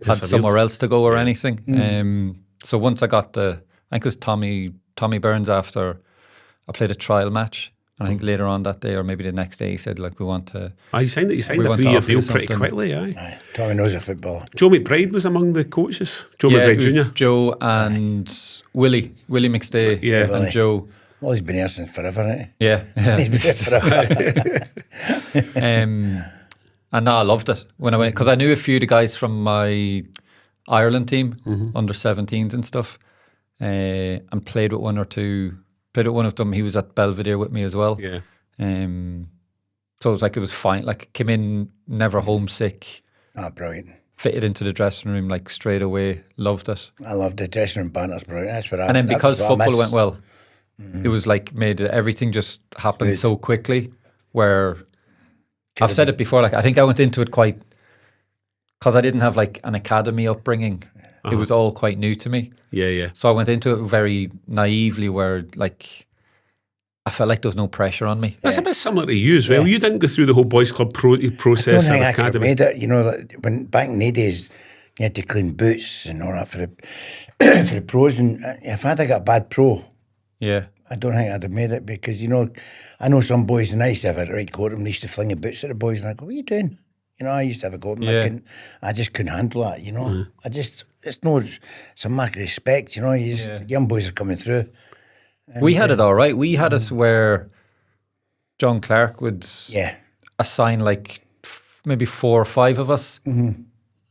had somewhere else to go or anything. So once I got I think it was Tommy Burns after I played a trial match. And I think later on that day, or maybe the next day, he said, like, we want to... You signed a 3-year deal pretty quickly, aye. Tommy knows a football. Joe McBride was among the coaches. Joe McBride Jr. Joe and Willie McStay and Joe. Well, he's been here since forever, hasn't he? Yeah. He's been here forever. And I loved it when I went, because I knew a few of the guys from my Ireland team, under 17s and stuff, and played with one of them. He was at Belvedere with me as well. Yeah. So it was fine. Like, came in, never homesick. Oh, brilliant. Fitted into the dressing room, like, straight away. Loved it. I loved the dressing room banter's brilliant. That's what And then because football went well, it was like made everything just happen so quickly, where I've said it before, like, I think I went into it quite, because I didn't have like an academy upbringing. It was all quite new to me. Yeah. So I went into it very naively, where like I felt like there was no pressure on me. That's a bit similar to you as well. You didn't go through the whole boys club process. I don't think or I could have academy. made it. You know, when back in the days, you had to clean boots and all that for the pros. And if I'd have got a bad pro, I don't think I'd have made it, because, you know, I know some boys, and I used to have a right go at them. They used to fling the boots at the boys, and I go, "What are you doing?" You know, I used to have a go at them. I just couldn't handle that, you know. It's a mark of respect, you know. Young boys are coming through. We had it all right. We had it where John Clark would assign like maybe 4 or 5 of us. And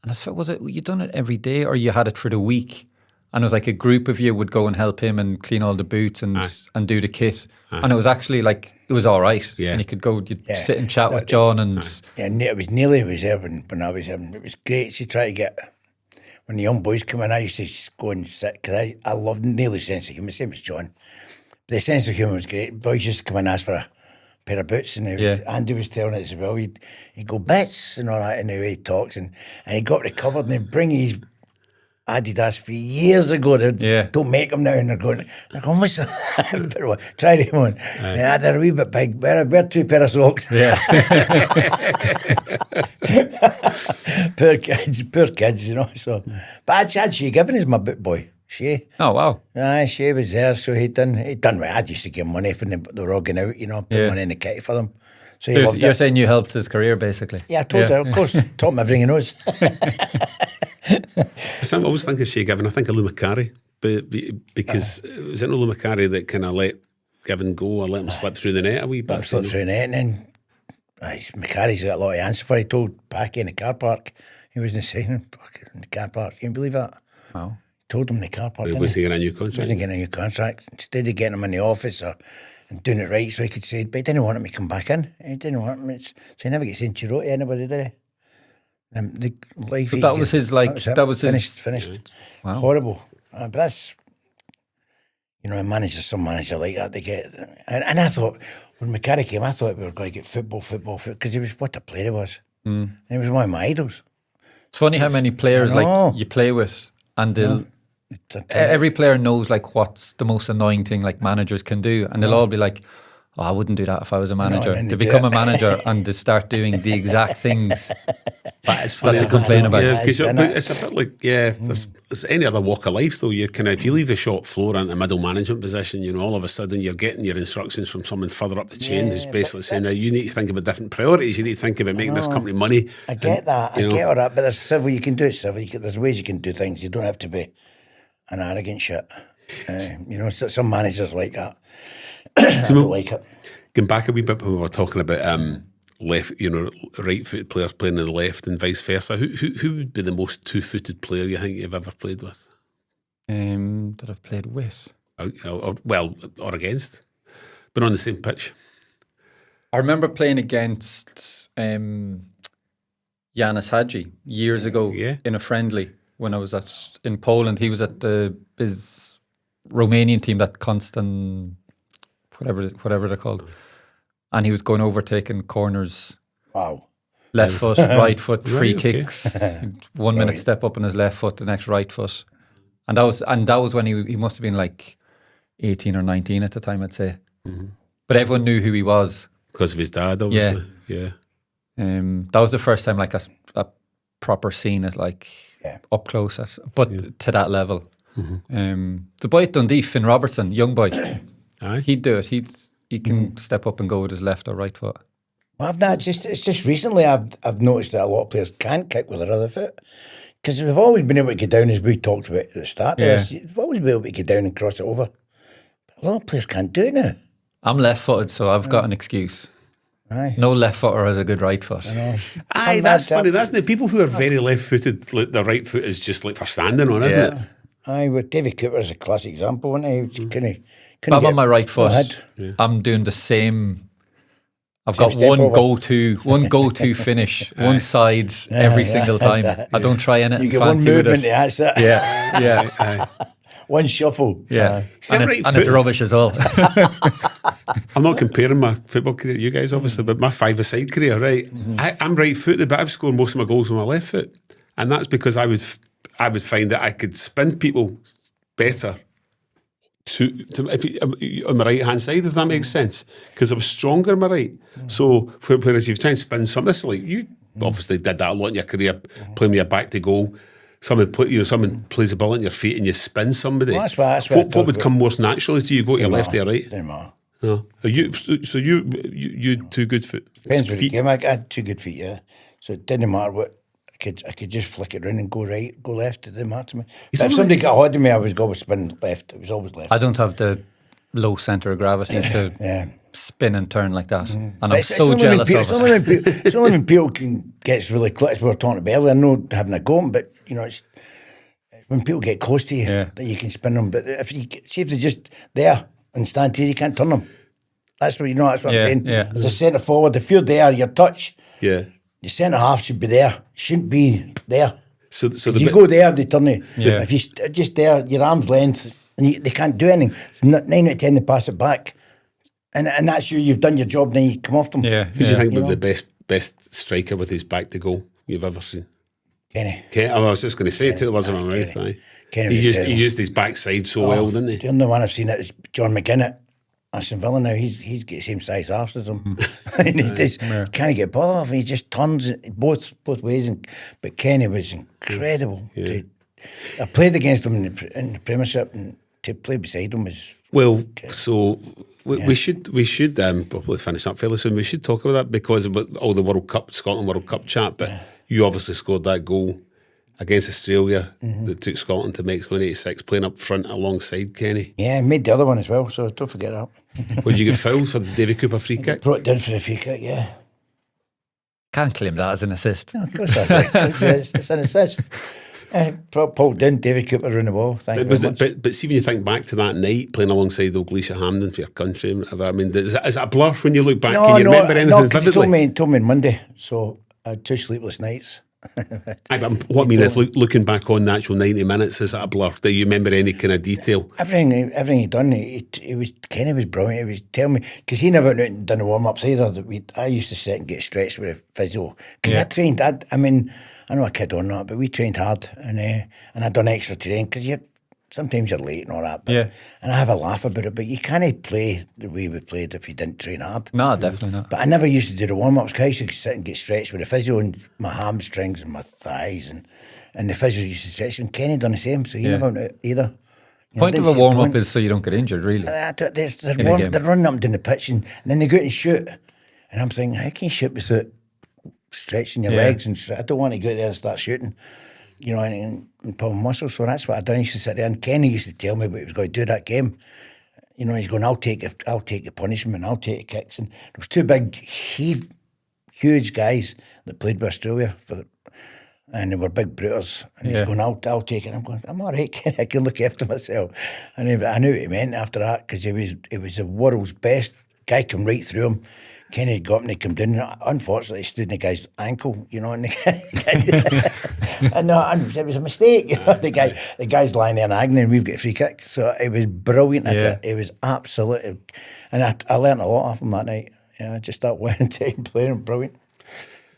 I said, was it, you done it every day, or you had it for the week? And it was like a group of you would go and help him and clean all the boots and do the kit. And it was actually like, it was all right. And you could go, you'd sit and chat with John. And it was Nearly was there when I was there. It was great to try to get, when the young boys come in, I used to go and sit, because I loved Nearly's sense of humour, same as John. But the sense of humour was great. Boys just come and ask for a pair of boots, and Andy was telling it as well. He'd go, "Bits," and all that, and the way he talks, and he got the cupboard and he'd bring his Adidas for years ago. They don't make them now, and they're going, "What's that?" Try them on. Yeah, they're a wee bit big. Wear 2 pair of socks. Yeah. Poor kids, you know. So, but I'd Shea Given as my boot boy. Shea. Oh, wow. Aye, Shea was there, so he'd done well. I used to give him money when they were all going out, you know, put money in the kitty for them. So you're saying you helped his career, basically? Yeah, I told her, of course, taught him everything he knows. I always think of Shea Given. I think of Lou McCarry, because was it not Lou McCarry that kind of let Given go, or let him slip through the net a wee bit? Slip through the net, and then McCarry's got a lot to answer for. He told Packy in the car park he wasn't signing in the car park. Can you believe that? Wow. Told him in the car park. He wasn't getting a new contract. He wasn't getting a new contract. Instead of getting him in the office and doing it right, so he could say, but he didn't want him to come back in. He didn't want him. So he never gets in to anybody, did he? The life. But that was his, like, that was finished. Wow. Horrible. But that's, you know, some manager like that, they get. And I thought, when McCarry came, I thought we were going to get football, because he was what a player he was. And he was one of my idols. It's funny how many players like you play with, and every player knows like what's the most annoying thing like managers can do, and they'll all be like, "Oh, I wouldn't do that if I was a manager." They become a manager and they start doing the exact things that they complain about. Yeah, because it's a bit like it's any other walk of life though. You if you leave the shop floor into a middle management position, you know, all of a sudden you're getting your instructions from someone further up the chain who's basically saying, "Now you need to think about different priorities. You need to think about making this company money." I get that. I get all that, but there's civil. You can do it civil. There's ways you can do things. You don't have to be an arrogant shit. You know, some managers like that. I don't like it. Going back a wee bit when we were talking about left, you know, right-footed players playing on the left and vice versa. Who would be the most two-footed player you think you've ever played with? That I've played with, or against, but on the same pitch. I remember playing against Yanis Hadji years ago in a friendly when I was in Poland. He was at his Romanian team, that Constant, whatever they're called, and he was going over taking corners. Wow. Left foot, right foot, free kicks. 1 minute step up on his left foot, the next right foot, and that was when he must have been like 18 or 19 at the time, I'd say. Mm-hmm. But everyone knew who he was because of his dad, obviously. Yeah. That was the first time like a proper seen it like up close, but to that level. The boy at Dundee, Finn Robertson, young boy, he'd do it. He can step up and go with his left or right foot. Well, I've not it's just recently I've noticed that a lot of players can't kick with their other foot, because we've always been able to get down, as we talked about at the start. We've always been able to get down and cross it over. But a lot of players can't do it now. I'm left-footed, so I've got an excuse. Aye. No left footer has a good right foot. Aye, that's funny, isn't it? People who are very left-footed, like, their right foot is just like for standing on, isn't it? Aye, well, David Cooper's a classic example, wasn't he? But I'm on my right foot. I'm doing the same. I've got one go-to finish, one side every single time. I don't try anything you get fancy one movement with it. That's it. Yeah. One shuffle. Yeah. And it's rubbish as well. I'm not comparing my football career to you guys, obviously, but my five-a-side career, right? I'm right-footed, but I've scored most of my goals with my left foot, and that's because I would find that I could spin people better on my right-hand side, if that makes sense, because I was stronger on my right. So whereas you've tried to spin something, this is like you obviously did that a lot in your career, playing with your back to goal. Someone plays the ball at your feet and you spin somebody. Well, that's what would come most naturally to you? Go to your left or your right? Doesn't matter. No. You two good foot. Depends what the game. I had two good feet, yeah. So it didn't matter what. I could just flick it around and go right, go left. It didn't matter to me. But if somebody got a hold of me, I was always spin left. It was always left. I don't have the low centre of gravity to spin and turn like that. And I'm so jealous of it. It's only when people gets really close. We were talking about earlier. I know having a go, but it's when people get close to you that you can spin them. But if they're just there and stand here, you can't turn them. That's what That's what I'm saying. Yeah. As a centre forward, if you're there, your touch. Yeah. The centre half should be there. Shouldn't be there. So if you go there, they turn you. Yeah. If you're just there, your arm's length, and they can't do anything. 9 out of 10 they pass it back, and that's you've done your job. Then you come off them. Yeah. Who do you think would be the best striker with his back to goal you've ever seen? Kenny. I was just going to say it. It wasn't my mouth. He used his backside so well, didn't he? The only one I've seen it is John McGinn. Aston Villa now, he's got the same size arse as him. And he just can't get ball off, and he just turns both ways. But Kenny was incredible. Yeah. I played against him in the Premiership, and to play beside him was so we should probably finish up fairly soon. We should talk about that because about all the Scotland World Cup chat. But you obviously scored that goal against Australia that took Scotland to Mexico in '86, playing up front alongside Kenny. Yeah, I made the other one as well, so don't forget that. Did you get fouled for the David Cooper free kick? Brought it down for the free kick, yeah. Can't claim that as an assist. No, of course I did. It's an assist. Paul down, David Cooper around the wall. Thank you very much. But see, when you think back to that night, playing alongside O'Gleisha Hamden for your country, I mean, is that a blur when you look back? Can you remember anything vividly? He told me on Monday, so I had 2 sleepless nights. What I mean is, looking back on the actual 90 minutes, is that a blur? Do you remember any kind of detail? Everything he'd done, Kenny was brilliant. He was telling me, because he never went out and done the warm-ups either. I used to sit and get stretched with a physio. Because I trained, I know a kid or not, but we trained hard, and I'd done extra training, because sometimes you're late and all that. But, and I have a laugh about it, but you can't play the way we played if you didn't train hard. No, definitely not. But I never used to do the warm-ups, because I used to sit and get stretched with a physio, and my hamstrings and my thighs, and the physio used to stretch, and Kenny done the same, so he never went out either. Point of a warm-up is so you don't get injured, really. They're running up and down the pitch, and then they go out and shoot. And I'm thinking, how can you shoot without stretching your legs? And I don't want to go out there and start shooting, and pull muscles. So that's what I done. I used to sit there, and Kenny used to tell me what he was going to do that game. He's going, I'll take the punishment, I'll take the kicks. And there was 2 big, huge guys that played with Australia and they were big bruters. And he's going, I'll take it. I'm going, I'm all right, Kenny, I can look after myself. And I knew what he meant after that, because he was the world's best. Guy come right through him. Kenny got up and he come down. Unfortunately, he stood in the guy's ankle, and it was a mistake. The guy's lying there in agony, and we've got a free kick. So it was brilliant. It was absolutely, and I learnt a lot off him that night. Just that one time playing, brilliant.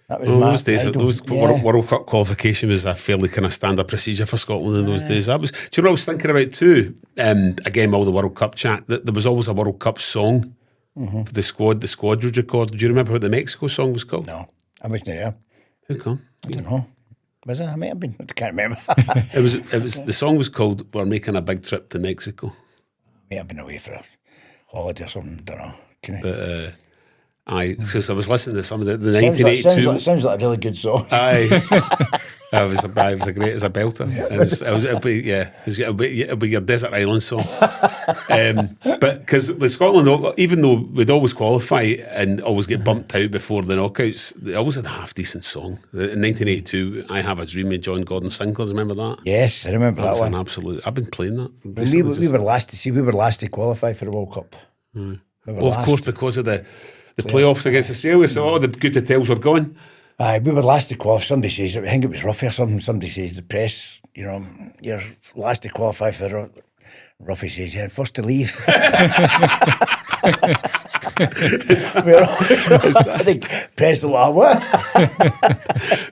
That was those days, World Cup qualification was a fairly kind of standard procedure for Scotland in those days. Do you know what I was thinking about too? Again, all the World Cup chat. That there was always a World Cup song. For the squad would record. Do you remember what the Mexico song was called? No, I wasn't there. How come? I don't know. Was it? I might have been. I can't remember. It was. The song was called "We're Making a Big Trip to Mexico." May have been away for a holiday or something. Don't know. But since I was listening to some of the 1982. Sounds like a really good song. It was great as a belter. It'll be your desert island song. But because with Scotland, even though we'd always qualify and always get bumped out before the knockouts, they always had a half decent song. In 1982, "I Have a Dream" with John Gordon Sinclair. Remember that? Yes, I remember that one. An absolute. I've been playing that. We were last to see. We were last to qualify for the World Cup. Of course, because of the playoffs against Australia, so all the good details were gone. We were last to qualify. Somebody says, I think it was Ruffy or something. Somebody says, the press, you're last to qualify for. Ruffy says, yeah, first to leave. I think press a lot. What?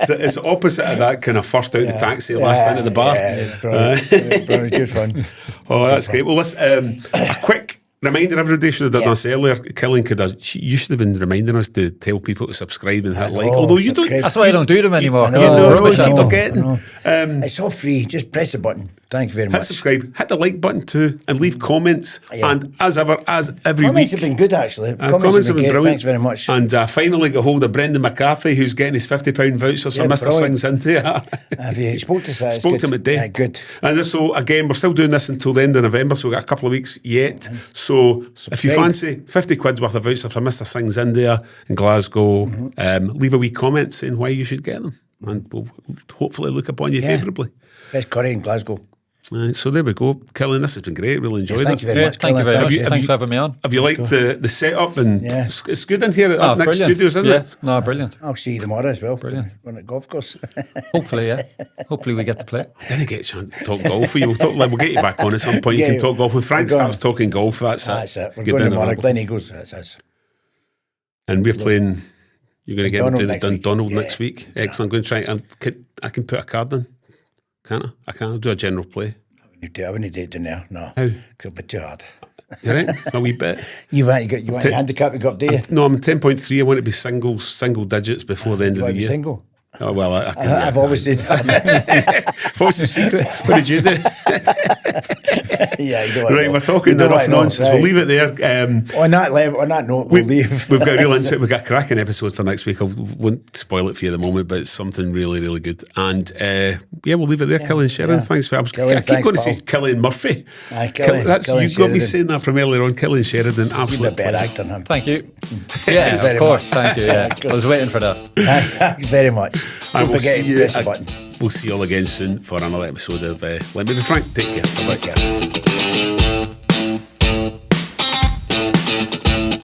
So it's the opposite of that kind of first out the taxi, last into the bar. Brilliant, good fun. Oh, that's great. Well, listen, a quick reminder, everybody should have done this earlier. Cillian you should have been reminding us to tell people to subscribe and hit like. Although you don't. That's why I don't do them anymore. It's all free. Just press the button. Thank you very much. Hit subscribe, hit the like button too, and leave comments. And as every comments week, have been good actually. Comments have been brilliant. Thanks very much. And finally got hold of Brendan McCarthy, who's getting his £50 voucher. So Mr. Sings into it. Have you spoke to us? Spoke to him today. Good. And so again, we're still doing this until the end of November, so we've got a couple of weeks yet. So if you fancy £50 worth of voucher for Mr. Sings India in Glasgow, leave a wee comment saying why you should get them, and we'll hopefully look upon you favourably. Best curry in Glasgow. So there we go. Cillian, this has been great. Really enjoyed it. Thank you very much. Thank you very much. Thanks for having me on. Have you liked the setup? And it's good in here at It's Next Studios, isn't it? No, brilliant. I'll see you tomorrow as well. Brilliant. On the golf course. Hopefully, yeah. Hopefully we get to play. I didn't get a chance to talk golf with you. We'll get you back on at some point. You can talk golf. When Frank starts talking golf, that's it. We're going tomorrow. Glen Eagles, that's us. And we're playing. You're going to get into the Dundonald next week. Excellent. I'm going to try. I can put a card in, can't I? I can. I'll do a general play. I wouldn't do it down there. No. How? It'll be too hard. You right? A wee bit. You want your handicap to go up, do you? No, I'm 10.3. I want to be single digits before the end of the year. Single? Oh, well, I've always said that. What's the secret? What did you do? Yeah, you don't right, we're talking enough nonsense. Right. We'll leave it there. On that note, we'll leave. We've got a real we've got a cracking episode for next week. I won't spoil it for you at the moment, but it's something really, really good. And we'll leave it there. Cillian Sheridan, thanks for. I keep going to say Cillian Murphy. Cillian you've got me saying that from earlier on. Cillian Sheridan, absolutely. You're a better actor than him. Thank you. Yeah, of course. Thank you. Yeah, I was waiting for that. Thanks very much. Don't forget to press the button. We'll see you all again soon for another episode of Let Me Be Frank. Take care. Take care.